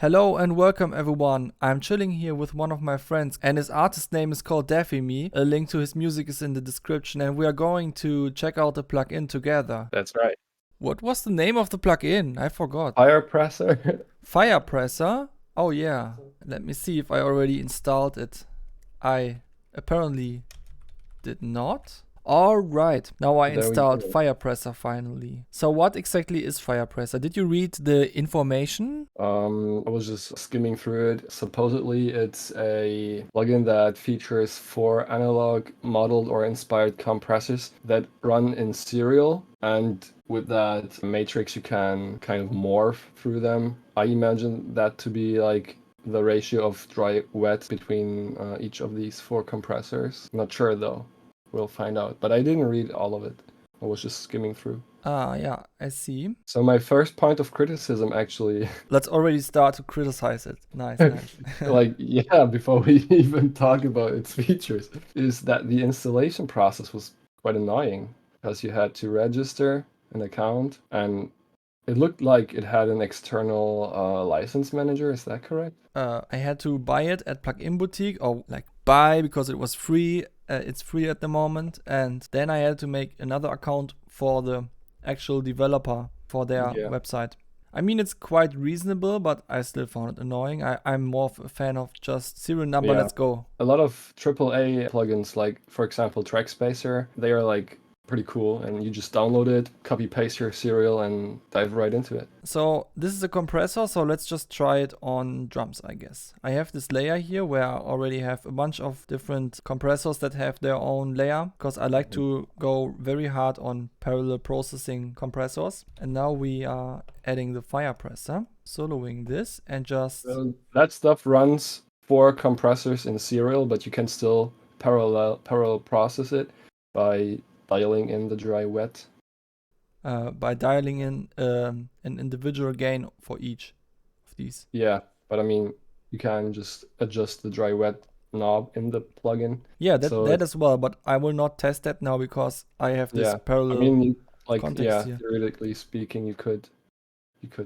Hello and welcome everyone. I'm chilling here with one of my friends and his artist name is called Deffyme. A link to his music is in the description and we are going to check out the plugin together. That's right. What was the name of the plugin? I forgot. Firepresser. Firepresser? Oh yeah. Let me see if I already installed it. I apparently did not. Alright, now I There we installed go. Firepresser finally. So what exactly is Firepresser? Did you read the information? I was just skimming through it. Supposedly, it's a plugin that features 4 analog modeled or inspired compressors that run in serial. And with that matrix, you can kind of morph through them. I imagine that to be like the ratio of dry wet between each of these 4 compressors. Not sure though. We'll find out. But I didn't read all of it. I was just skimming through. Ah, yeah, I see. So my first point of criticism actually, Let's already start to criticize it. Nice, nice. before we even talk about its features, is that the installation process was quite annoying because you had to register an account and it looked like it had an external license manager. Is that correct? I had to buy it at Plugin Boutique, or like buy because it was free. It's free at the moment, and then I had to make another account for the actual developer for their Yeah. website. I mean, it's quite reasonable, but I still found it annoying. I'm more of a fan of just serial number, Yeah. let's go. A lot of AAA plugins, like for example Trackspacer, they are like pretty cool, and you just download it, copy paste your serial, and dive right into it. So this is a compressor, so let's just try it on drums, I guess. I have this layer here where I already have a bunch of different compressors that have their own layer, because I like to go very hard on parallel processing compressors. And now we are adding the Firepresser, soloing this, and just... So that stuff runs 4 compressors in serial, but you can still parallel process it by dialing in the dry wet. by dialing in an individual gain for each of these. Yeah, but I mean, you can just adjust the dry wet knob in the plugin. Yeah, So that as well, but I will not test that now because I have this yeah, I parallel mean, context here. theoretically speaking, you could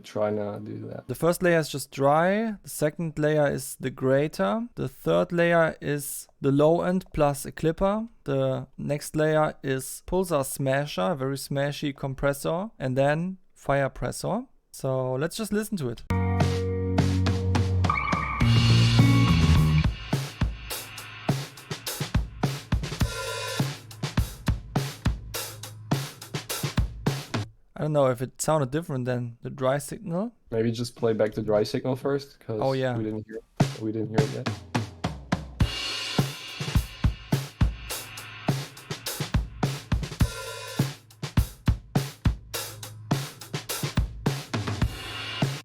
try to do that. The first layer is just dry, the second layer is the grater, the third layer is the low end plus a clipper, the next layer is pulsar smasher, a very smashy compressor, and then Firepresser. So let's just listen to it. I don't know if it sounded different than the dry signal. Maybe just play back the dry signal first, because Oh, yeah. we didn't hear it yet.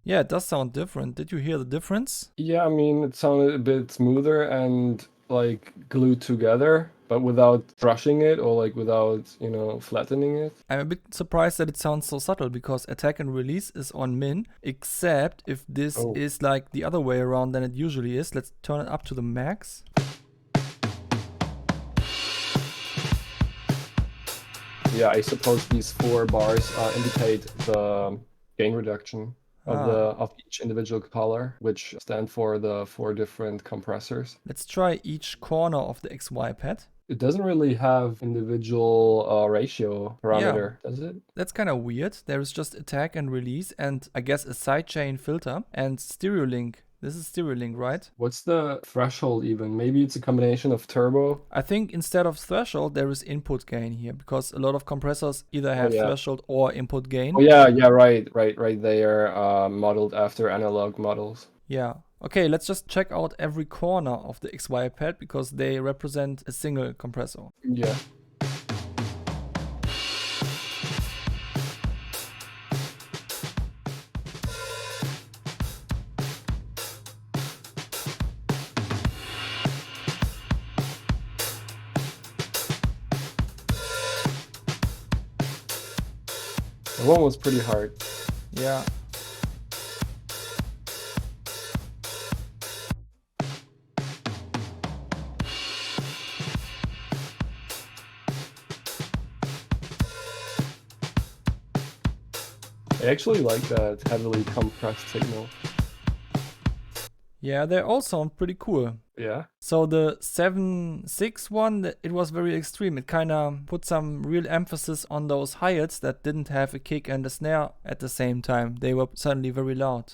Yeah, it does sound different. Did you hear the difference? Yeah, I mean, it sounded a bit smoother and like glued together, but without brushing it or like without, flattening it. I'm a bit surprised that it sounds so subtle because attack and release is on min, except if this Oh. is like the other way around than it usually is. Let's turn it up to the max. Yeah, I suppose these 4 bars indicate the gain reduction of each individual color, which stand for the 4 different compressors. Let's try each corner of the XYPad. It doesn't really have individual ratio parameter, does it? That's kind of weird. There is just attack and release and I guess a sidechain filter and stereo link. This is stereo link, right? What's the threshold even? Maybe it's a combination of turbo. I think instead of threshold, there is input gain here because a lot of compressors either have yeah. threshold or input gain. Oh yeah, right. They are modeled after analog models. Yeah. Okay, let's just check out every corner of the XYPad because they represent a single compressor. Yeah. The one was pretty hard. Yeah. I actually like that heavily compressed signal. Yeah, they all sound pretty cool. Yeah. So the 7.6 one, it was very extreme. It kind of put some real emphasis on those hi-hats that didn't have a kick and a snare at the same time. They were suddenly very loud.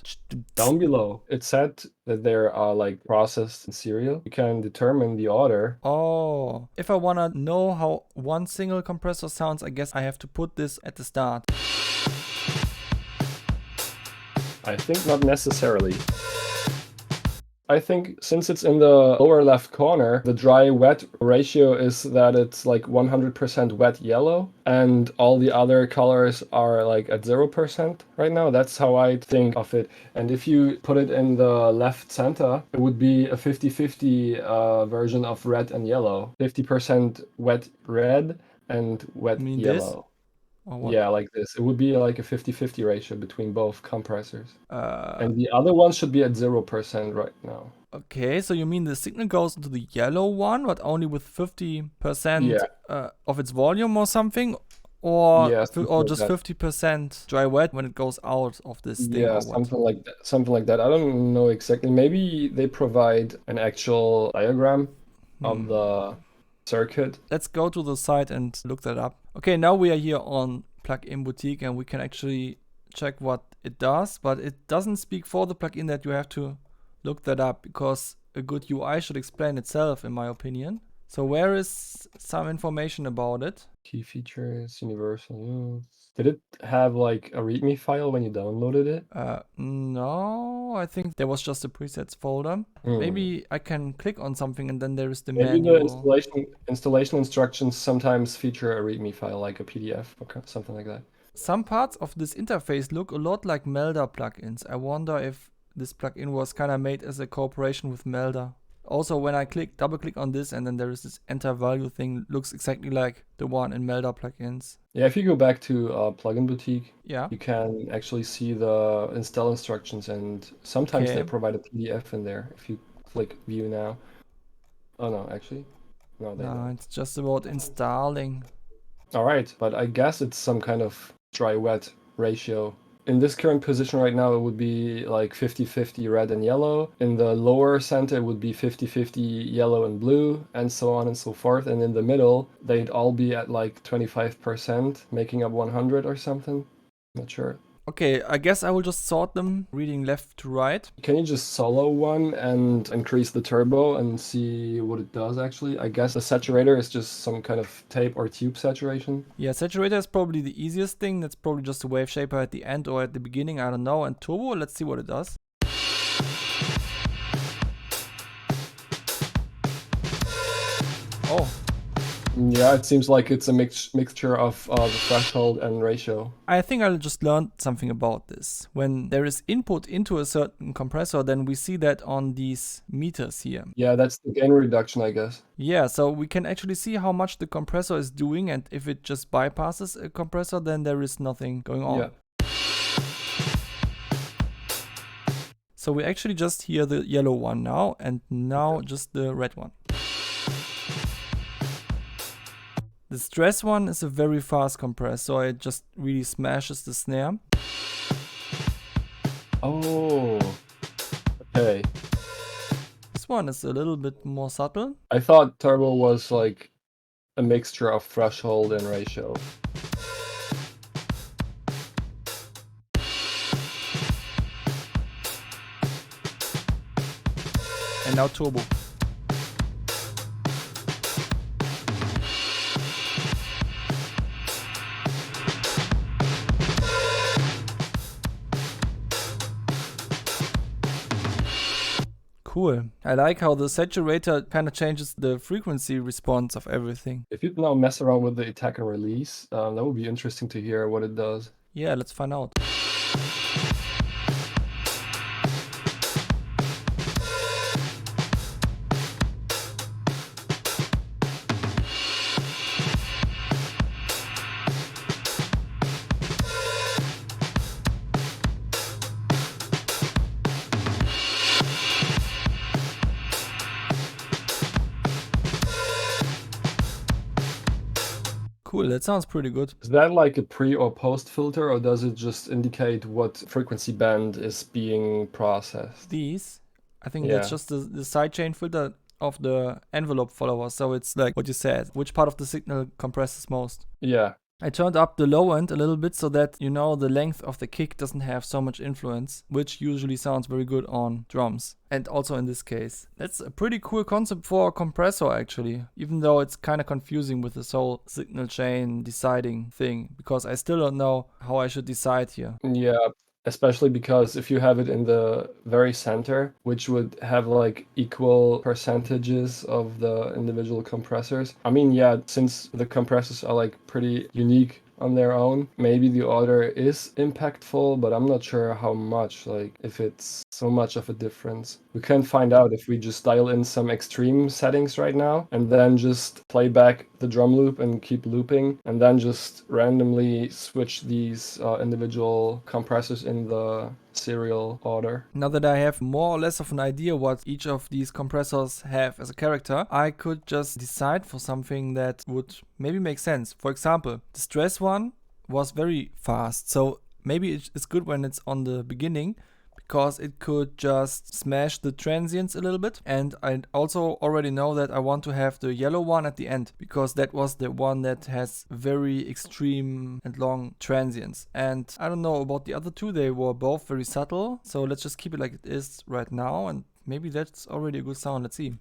Down below, it said that there are like processed in serial. You can determine the order. Oh, if I want to know how one single compressor sounds, I guess I have to put this at the start. I think not necessarily. I think since it's in the lower left corner, the dry-wet ratio is that it's like 100% wet yellow, and all the other colors are like at 0% right now. That's how I think of it. And if you put it in the left center, it would be a 50-50 version of red and yellow. 50% wet red and wet You mean this? yellow. Or what? Yeah, like this. It would be like a 50-50 ratio between both compressors. Uh, And the other one should be at 0% right now. okay, so you mean the signal goes into the yellow one, but only with 50% Yeah. of its volume or something? Or, Yeah, something or like just that. 50% dry wet when it goes out of this thing Yeah, or what? something like that. Something like that. I don't know exactly. Maybe they provide an actual diagram of the circuit. Let's go to the site and look that up. Okay, now we are here on Plugin Boutique and we can actually check what it does, but it doesn't speak for the plugin that you have to look that up because a good UI should explain itself, in my opinion. So where is some information about it? Key features, universal use. Did it have like a README file when you downloaded it? No, I think there was just a presets folder. Hmm. Maybe I can click on something and then there is the Maybe the manual. installation instructions sometimes feature a README file, like a PDF or something like that. Some parts of this interface look a lot like Melder plugins. I wonder if this plugin was kind of made as a cooperation with Melder. Also, when I double click on this and then there is this enter value thing, looks exactly like the one in Melder plugins. Yeah, if you go back to Plugin Boutique, Yeah. you can actually see the install instructions, and sometimes they Okay. provide a PDF in there if you click View Now. Oh no, actually, no, they No, don't. it's just about installing. All right, but I guess it's some kind of dry-wet ratio. In this current position right now, it would be like 50-50 red and yellow. In the lower center, it would be 50-50 yellow and blue, and so on and so forth. And in the middle, they'd all be at like 25%, making up 100 or something. Not sure. Okay, I guess I will just sort them, reading left to right. Can you just solo one and increase the turbo and see what it does actually? I guess the saturator is just some kind of tape or tube saturation. Yeah, saturator is probably the easiest thing. That's probably just a wave shaper at the end or at the beginning, I don't know. And turbo, let's see what it does. Oh, Yeah, it seems like it's a mixture of the threshold and ratio. I think I just learned something about this. When there is input into a certain compressor, then we see that on these meters here. Yeah, that's the gain reduction, I guess. Yeah, so we can actually see how much the compressor is doing, and if it just bypasses a compressor, then there is nothing going on. Yeah. So we actually just hear the yellow one now, and now just the red one. The stress one is a very fast compressor, it just really smashes the snare. Oh, okay. This one is a little bit more subtle. I thought turbo was like a mixture of threshold and ratio. And now turbo. Cool. I like how the saturator kind of changes the frequency response of everything. If you now mess around with the attack and release, that would be interesting to hear what it does. Yeah, let's find out. Cool, that sounds pretty good. Is that like a pre or post filter, or does it just indicate what frequency band is being processed? These, I think Yeah. that's just the sidechain filter of the envelope follower. So it's like what you said, which part of the signal compresses most. Yeah. I turned up the low end a little bit so that, you know, the length of the kick doesn't have so much influence, which usually sounds very good on drums. And also in this case. That's a pretty cool concept for a compressor actually, even though it's kind of confusing with this whole signal chain deciding thing, because I still don't know how I should decide here. Yeah. Especially because if you have it in the very center, which would have like equal percentages of the individual compressors. I mean, yeah, since the compressors are like pretty unique on their own, maybe the order is impactful, but I'm not sure how much, like if it's so much of a difference. We can find out if we just dial in some extreme settings right now and then just play back the drum loop and keep looping and then just randomly switch these individual compressors in the serial order. Now that I have more or less of an idea what each of these compressors have as a character, I could just decide for something that would maybe make sense. For example, the stress one was very fast, so maybe it's good when it's on the beginning, because it could just smash the transients a little bit. And I also already know that I want to have the yellow one at the end, because that was the one that has very extreme and long transients. And I don't know about the other two, they were both very subtle. So let's just keep it like it is right now, and maybe that's already a good sound. Let's see.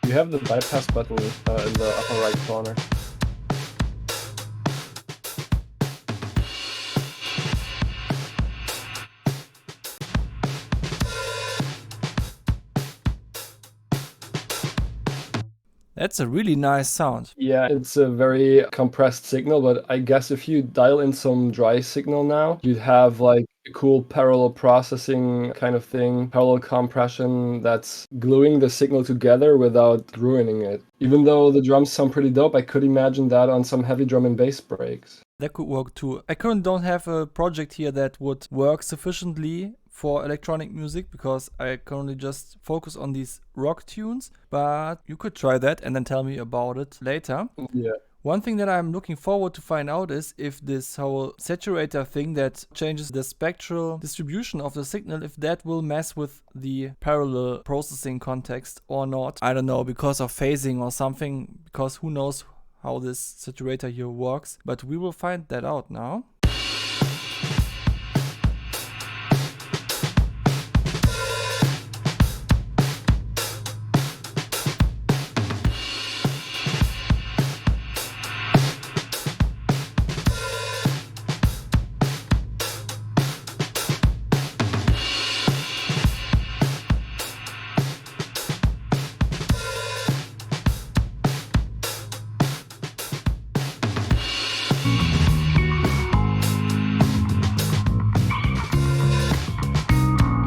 You have the bypass button in the upper right corner. That's a really nice sound. Yeah, it's a very compressed signal, but I guess if you dial in some dry signal now, you'd have like a cool parallel processing kind of thing, parallel compression that's gluing the signal together without ruining it. Even though the drums sound pretty dope, I could imagine that on some heavy drum and bass breaks. That could work too. I currently don't have a project here that would work sufficiently for electronic music, because I currently just focus on these rock tunes, but you could try that and then tell me about it later. Yeah. One thing that I'm looking forward to find out is if this whole saturator thing that changes the spectral distribution of the signal, if that will mess with the parallel processing context or not. I don't know, because of phasing or something, because who knows how this saturator here works, but we will find that out now.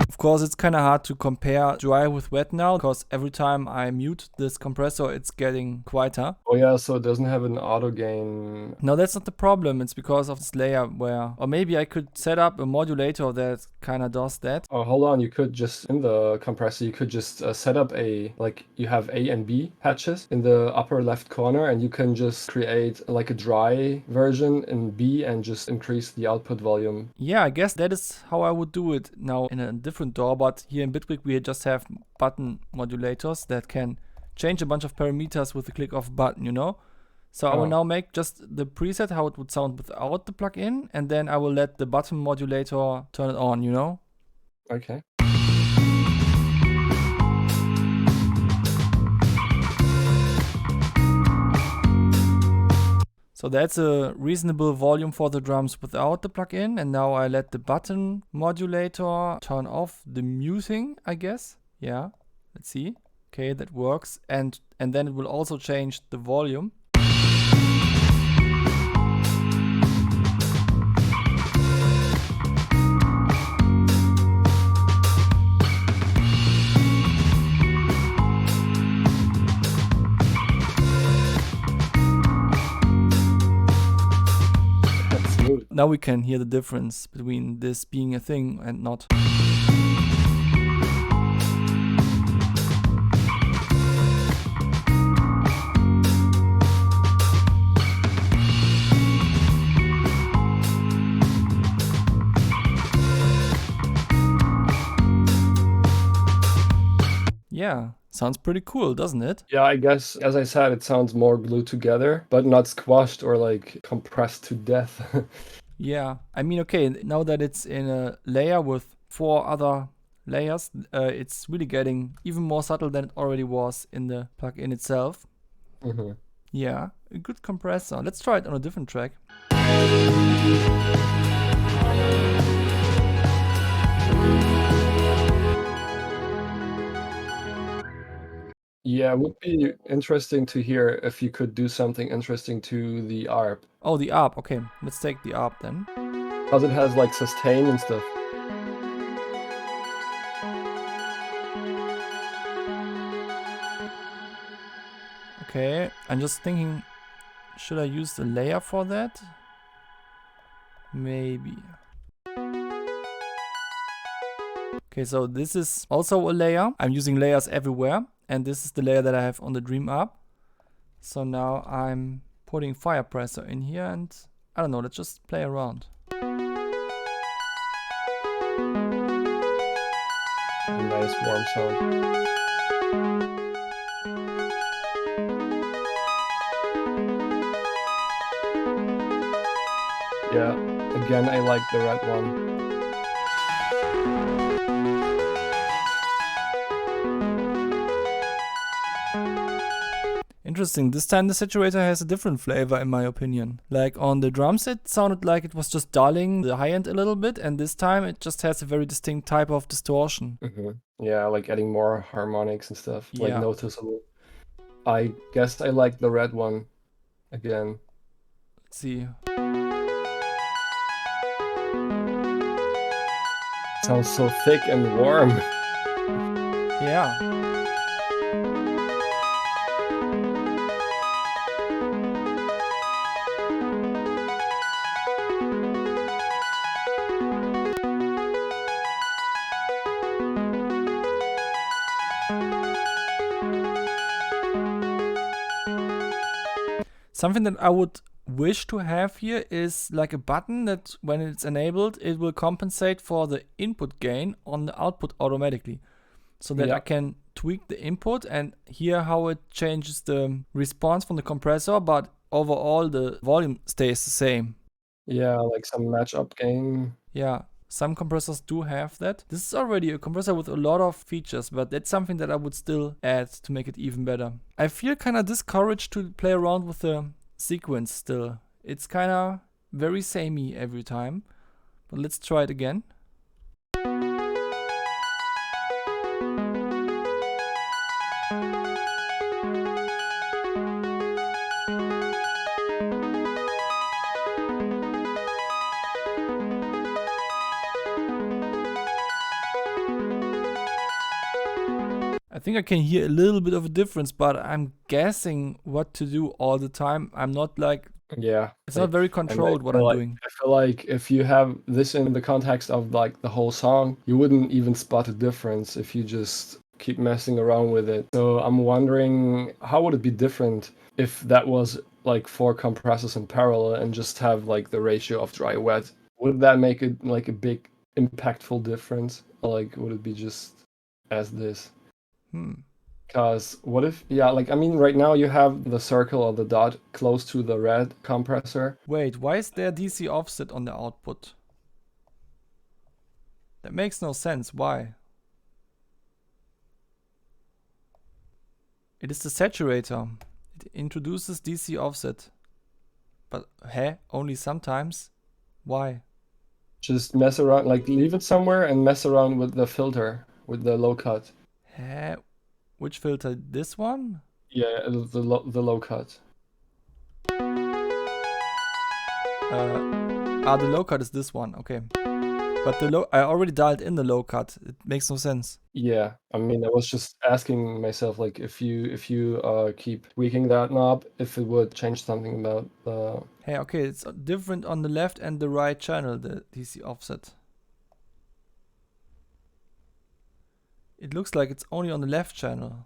Of course, it's kind of hard to compare dry with wet now, because every time I mute this compressor, it's getting quieter. Oh yeah, so it doesn't have an auto gain. No, that's not the problem. It's because of this layer where, or maybe I could set up a modulator that kind of does that. Oh, hold on, you could just, in the compressor, you could just set up like you have A and B patches in the upper left corner, and you can just create like a dry version in B and just increase the output volume. Yeah, I guess that is how I would do it now in a different DAW, but here in Bitwig we just have button modulators that can change a bunch of parameters with the click of a button, you know? So I will now make just the preset how it would sound without the plugin, and then I will let the button modulator turn it on, you know? Okay. So that's a reasonable volume for the drums without the plugin, and now I let the button modulator turn off the muting, I guess. Yeah, let's see. Okay, that works, and then it will also change the volume. Now we can hear the difference between this being a thing and not. Yeah, sounds pretty cool, doesn't it? Yeah, I guess, as I said, it sounds more glued together, but not squashed or like compressed to death. Yeah, I mean, okay, now that it's in a layer with 4 other layers, it's really getting even more subtle than it already was in the plugin itself. Mm-hmm. Yeah, a good compressor. Let's try it on a different track. Yeah, it would be interesting to hear if you could do something interesting to the ARP. Oh, the ARP. Okay, let's take the ARP then. Because it has like sustain and stuff. Okay, I'm just thinking, should I use the layer for that? Maybe. Okay, so this is also a layer. I'm using layers everywhere, and this is the layer that I have on the Dream ARP. So now I'm putting Firepresser in here, and I don't know, let's just play around. A nice warm sound. Yeah, again, I like the red one. Interesting, this time the saturator has a different flavor in my opinion. Like on the drums it sounded like it was just dulling the high end a little bit, and this time it just has a very distinct type of distortion. Mm-hmm. Yeah, like adding more harmonics and stuff, like Yeah. noticeable. I guess I like the red one again. Let's see. Sounds so thick and warm. Yeah. Something that I would wish to have here is like a button that when it's enabled, it will compensate for the input gain on the output automatically. So that I can tweak the input and hear how it changes the response from the compressor, but overall the volume stays the same. Yeah, like some match-up gain. Yeah, some compressors do have that. This is already a compressor with a lot of features, but that's something that I would still add to make it even better. I feel kind of discouraged to play around with the sequence still. It's kind of very samey every time, but let's try it again. I think I can hear a little bit of a difference, but I'm guessing what to do all the time. I'm not like, it's not very controlled what I'm doing. I feel like if you have this in the context of like the whole song, you wouldn't even spot a difference if you just keep messing around with it. So I'm wondering, how would it be different if that was like 4 compressors in parallel and just have like the ratio of dry wet? Would that make it like a big impactful difference? Or like would it be just as this? Because what if, like, I mean, right now you have the circle or the dot close to the red compressor. Wait, why is there DC offset on the output? That makes no sense. Why? It is the saturator. It introduces DC offset. But, only sometimes? Why? Just mess around, like, leave it somewhere and mess around with the filter, with the low cut. Which filter? This one? Yeah, the low cut. The low cut is this one, okay. But the I already dialed in the low cut. It makes no sense. Yeah, I mean, I was just asking myself, like, if you keep tweaking that knob, if it would change something about the. Hey, okay, it's different on the left and the right channel, the DC offset. It looks like it's only on the left channel.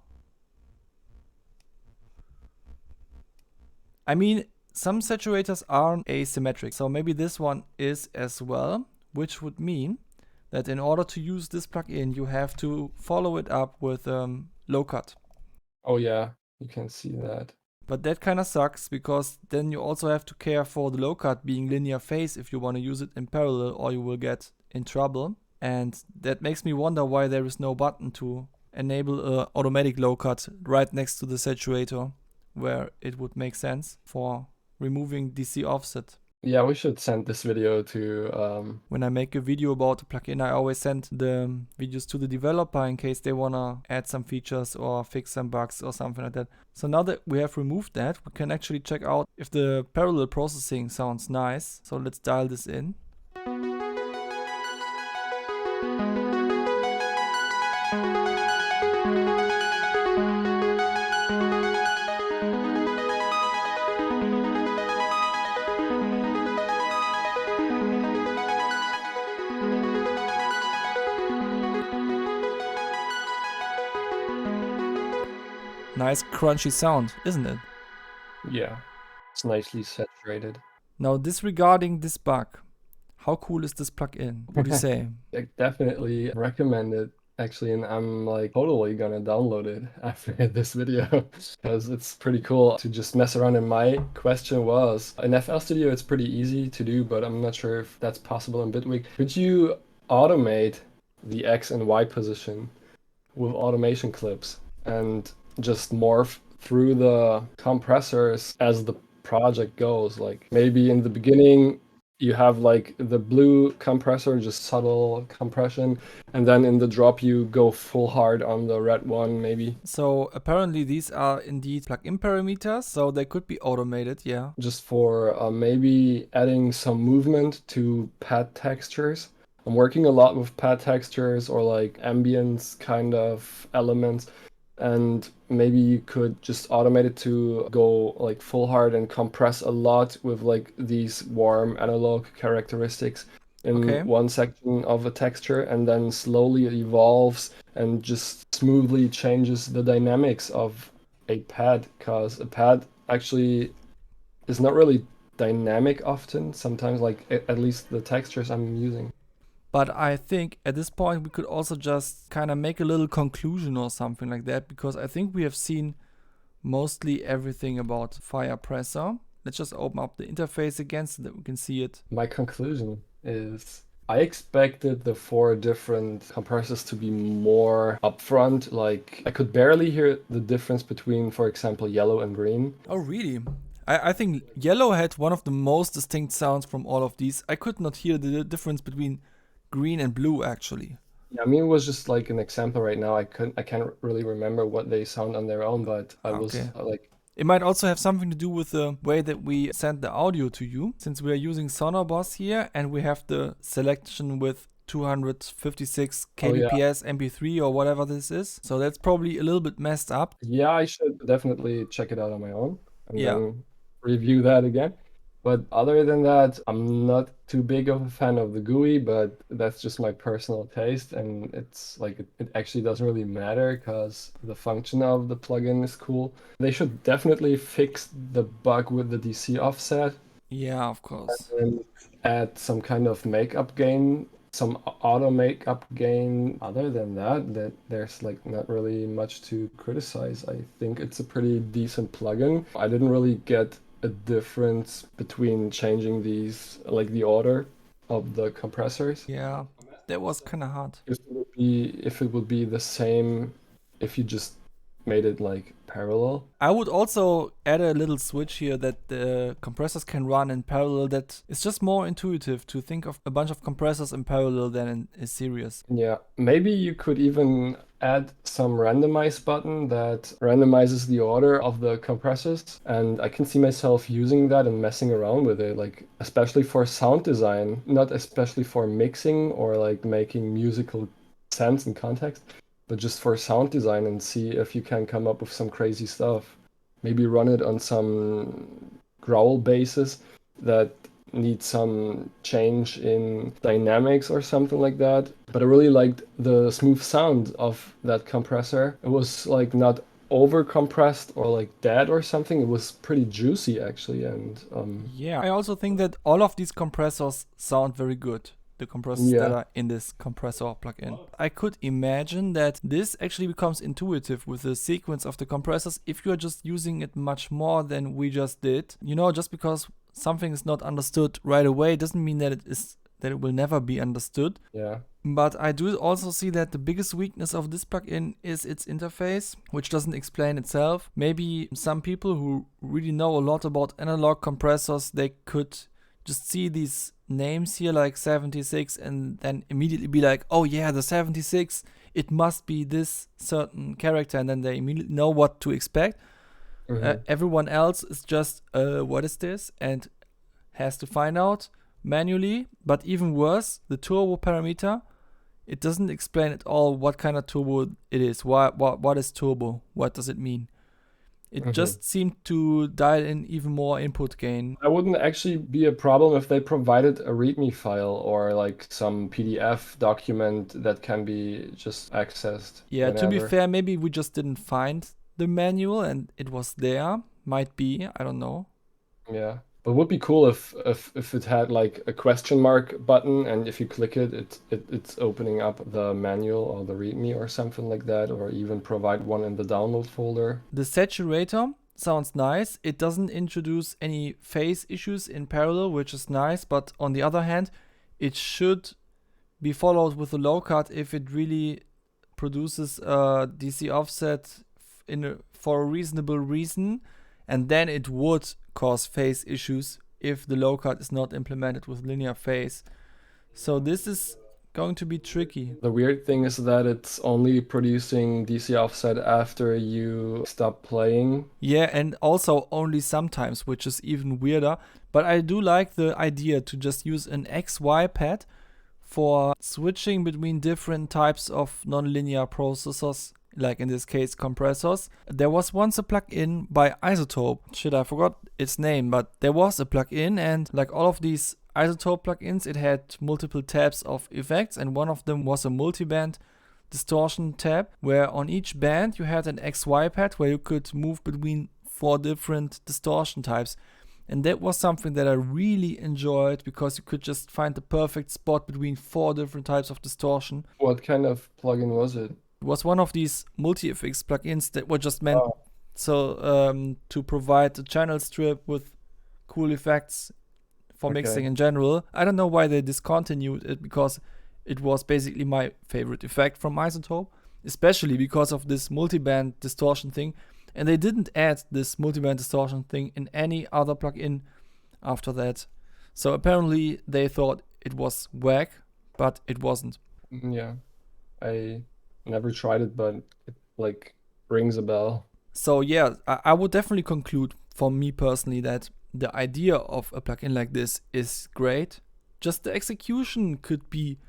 I mean, some saturators aren't asymmetric, so maybe this one is as well, which would mean that in order to use this plugin, you have to follow it up with low cut. Oh yeah, you can see that. But that kind of sucks, because then you also have to care for the low cut being linear phase if you want to use it in parallel, or you will get in trouble. And that makes me wonder why there is no button to enable a automatic low cut right next to the saturator, where it would make sense for removing DC offset. Yeah, we should send this video to. When I make a video about the plugin, I always send the videos to the developer in case they wanna add some features or fix some bugs or something like that. So now that we have removed that, we can actually check out if the parallel processing sounds nice. So let's dial this in. Nice crunchy sound, isn't it? Yeah, it's nicely saturated. Now disregarding this bug, how cool is this plugin? What do you say? I definitely recommend it, actually, and I'm like totally gonna download it after this video because it's pretty cool to just mess around. And my question was, in FL Studio it's pretty easy to do, but I'm not sure if that's possible in Bitwig. Could you automate the X and Y position with automation clips and just morph through the compressors as the project goes? Like maybe in the beginning you have like the blue compressor, just subtle compression, and then in the drop you go full hard on the red one, maybe. So apparently these are indeed plugin parameters, so they could be automated, yeah. Just for maybe adding some movement to pad textures. I'm working a lot with pad textures or like ambience kind of elements, and maybe you could just automate it to go like full hard and compress a lot with like these warm analog characteristics in one section of a texture, and then slowly it evolves and just smoothly changes the dynamics of a pad, because a pad actually is not really dynamic often. Sometimes, like at least the textures I'm using. But I think at this point we could also just kind of make a little conclusion or something like that, because I think we have seen mostly everything about Firepresser. Let's just open up the interface again so that we can see it. My conclusion is I expected the 4 different compressors to be more upfront. Like I could barely hear the difference between, for example, yellow and green. Oh, really? I think yellow had one of the most distinct sounds from all of these. I could not hear the difference between green and blue, actually. Yeah, I mean, it was just like an example right now. I can't really remember what they sound on their own, but I was like. It might also have something to do with the way that we send the audio to you, since we are using Sonoboss here and we have the selection with 256 kbps MP3 or whatever this is. So that's probably a little bit messed up. Yeah, I should definitely check it out on my own and then review that again. But other than that, I'm not too big of a fan of the GUI, but that's just my personal taste, and it's like it actually doesn't really matter because the function of the plugin is cool. They should definitely fix the bug with the DC offset. Yeah, of course. And add some kind of makeup gain, some auto makeup gain. Other than that there's like not really much to criticize. I think it's a pretty decent plugin. I didn't really get a difference between changing these, like the order of the compressors. Yeah, that was kind of hard. If it would be the same if you just made it like parallel. I would also add a little switch here that the compressors can run in parallel. That is just more intuitive to think of a bunch of compressors in parallel than in a series. Yeah, maybe you could even add some randomize button that randomizes the order of the compressors. And I can see myself using that and messing around with it, like especially for sound design, not especially for mixing or like making musical sense and context, but just for sound design and see if you can come up with some crazy stuff. Maybe run it on some growl basses that need some change in dynamics or something like that. But I really liked the smooth sound of that compressor. It was like not over compressed or like dead or something. It was pretty juicy actually. And Yeah, I also think that all of these compressors sound very good. The compressors that yeah, are in this compressor plugin. I could imagine that this actually becomes intuitive with the sequence of the compressors if you are just using it much more than we just did. You know, just because something is not understood right away doesn't mean that it will never be understood. yeah. But I do also see that the biggest weakness of this plugin is its interface, which doesn't explain itself. Maybe some people who really know a lot about analog compressors, they could just see these names here like 76 and then immediately be like, oh yeah, the 76, it must be this certain character, and then they immediately know what to expect. Everyone else is just, what is this? And has to find out manually. But even worse, the turbo parameter, it doesn't explain at all what kind of turbo it is. What is turbo? What does it mean? It just seemed to dial in even more input gain. That wouldn't actually be a problem if they provided a README file or like some PDF document that can be just accessed Yeah, to be whenever. fair, maybe we just didn't find the manual and it was there. Might be, I don't know. Yeah. But it would be cool if it had like a question mark button and if you click it, it's opening up the manual or the README or something like that, or even provide one in the download folder. The saturator sounds nice. It doesn't introduce any phase issues in parallel, which is nice, but on the other hand, it should be followed with a low cut if it really produces a DC offset for a reasonable reason, and then it would cause phase issues if the low cut is not implemented with linear phase. So this is going to be tricky. The weird thing is that it's only producing DC offset after you stop playing. Yeah, and also only sometimes, which is even weirder. But I do like the idea to just use an XYPad for switching between different types of nonlinear processors, like in this case compressors. There was once a plugin by Isotope. Shit, I forgot its name, but there was a plugin, and like all of these Isotope plugins, it had multiple tabs of effects, and one of them was a multiband distortion tab, where on each band you had an XYPad where you could move between 4 different distortion types. And that was something that I really enjoyed because you could just find the perfect spot between 4 different types of distortion. What kind of plugin was it? It was one of these multi-effects plugins that were just meant to provide a channel strip with cool effects for mixing in general. I don't know why they discontinued it, because it was basically my favorite effect from Isotope, especially because of this multiband distortion thing. And they didn't add this multiband distortion thing in any other plugin after that. So apparently they thought it was whack, but it wasn't. Yeah, I never tried it, but it like rings a bell. So yeah, I would definitely conclude for me personally that the idea of a plugin like this is great. Just the execution could be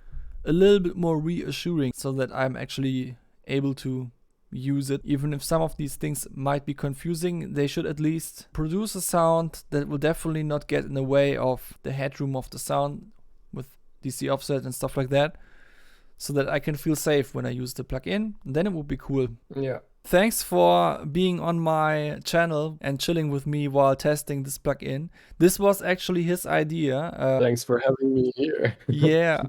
a little bit more reassuring so that I'm actually able to use it. Even if some of these things might be confusing, they should at least produce a sound that will definitely not get in the way of the headroom of the sound with DC offset and stuff like that, so that I can feel safe when I use the plugin. Then it would be cool. Yeah. Thanks for being on my channel and chilling with me while testing this plugin. This was actually his idea. Thanks for having me here. Yeah,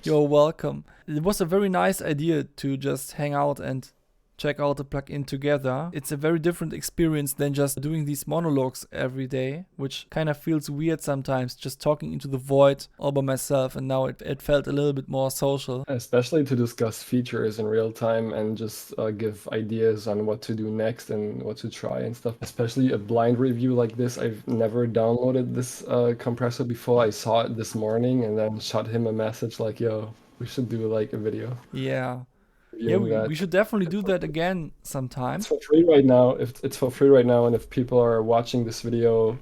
you're welcome. It was a very nice idea to just hang out and check out the plugin together. It's a very different experience than just doing these monologues every day, which kind of feels weird sometimes, just talking into the void all by myself. And now it felt a little bit more social. Especially to discuss features in real time and just give ideas on what to do next and what to try and stuff. Especially a blind review like this. I've never downloaded this compressor before. I saw it this morning and then shot him a message like, yo, we should do like a video. Yeah. Yeah, reviewing that. we should definitely do that again sometime. It's for free right now. If it's for free right now, and if people are watching this video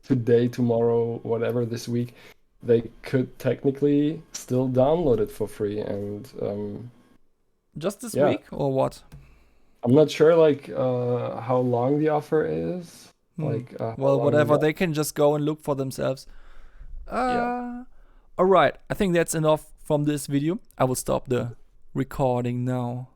today, tomorrow, whatever this week, they could technically still download it for free. And Just this yeah. week or what? I'm not sure like how long the offer is. Like how Well, long whatever. the- They can just go and look for themselves. Yeah. All right. I think that's enough from this video. I will stop the recording now.